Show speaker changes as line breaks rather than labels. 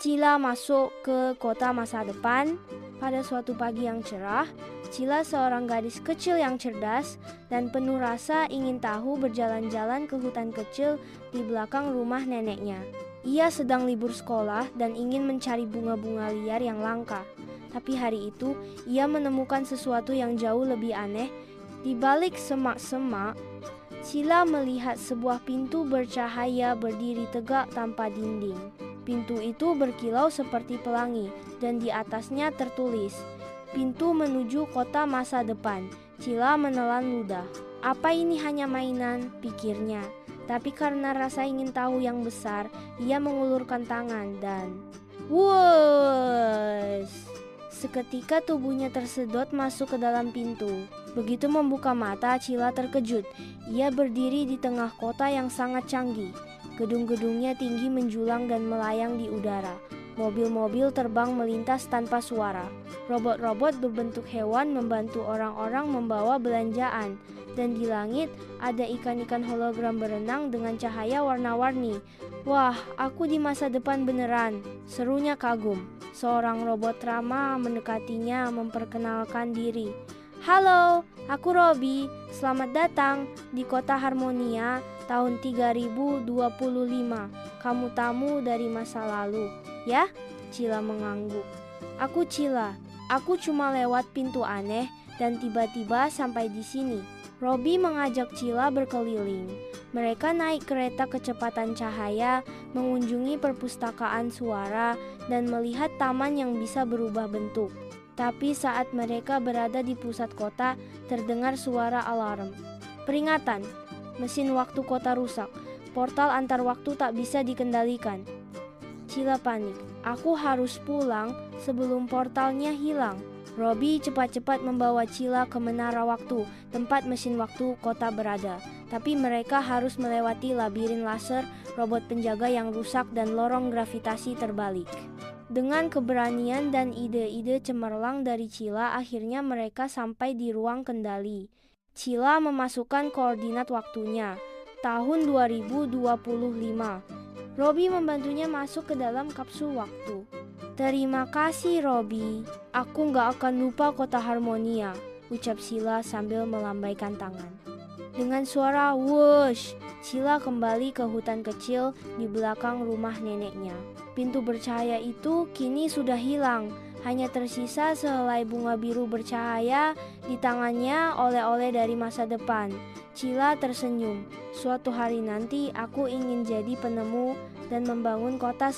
Cila masuk ke kota masa depan. Pada suatu pagi yang cerah, Cila seorang gadis kecil yang cerdas dan penuh rasa ingin tahu berjalan-jalan ke hutan kecil di belakang rumah neneknya. Ia sedang libur sekolah dan ingin mencari bunga-bunga liar yang langka. Tapi hari itu, ia menemukan sesuatu yang jauh lebih aneh. Di balik semak-semak, Cila melihat sebuah pintu bercahaya berdiri tegak tanpa dinding. Pintu itu berkilau seperti pelangi dan di atasnya tertulis, "Pintu menuju kota masa depan." Cila menelan ludah. Apa ini hanya mainan? Pikirnya. Tapi karena rasa ingin tahu yang besar, ia mengulurkan tangan dan wuss! Seketika tubuhnya tersedot masuk ke dalam pintu. Begitu membuka mata, Cila terkejut. Ia berdiri di tengah kota yang sangat canggih. Gedung-gedungnya tinggi menjulang dan melayang di udara. Mobil-mobil terbang melintas tanpa suara. Robot-robot berbentuk hewan membantu orang-orang membawa belanjaan. Dan di langit ada ikan-ikan hologram berenang dengan cahaya warna-warni. "Wah, aku di masa depan beneran," serunya kagum. Seorang robot ramah mendekatinya memperkenalkan diri. "Halo, aku Robby. Selamat datang di kota Harmonia tahun 3025. Kamu tamu dari masa lalu, ya?" Cila mengangguk. "Aku Cila. Aku cuma lewat pintu aneh dan tiba-tiba sampai di sini." Robby mengajak Cila berkeliling. Mereka naik kereta kecepatan cahaya, mengunjungi perpustakaan suara, dan melihat taman yang bisa berubah bentuk. Tapi saat mereka berada di pusat kota, terdengar suara alarm. "Peringatan, mesin waktu kota rusak. Portal antar waktu tak bisa dikendalikan." Cila panik. "Aku harus pulang sebelum portalnya hilang." Robby cepat-cepat membawa Cila ke menara waktu, tempat mesin waktu kota berada. Tapi mereka harus melewati labirin laser, robot penjaga yang rusak, dan lorong gravitasi terbalik. Dengan keberanian dan ide-ide cemerlang dari Cila, akhirnya mereka sampai di ruang kendali. Cila memasukkan koordinat waktunya, tahun 2025. Robby membantunya masuk ke dalam kapsul waktu. "Terima kasih, Robby. Aku gak akan lupa kota Harmonia," ucap Cila sambil melambaikan tangan. Dengan suara wush, Cila kembali ke hutan kecil di belakang rumah neneknya. Pintu bercahaya itu kini sudah hilang. Hanya tersisa sehelai bunga biru bercahaya di tangannya, oleh-oleh dari masa depan. Cila tersenyum. "Suatu hari nanti aku ingin jadi penemu dan membangun kota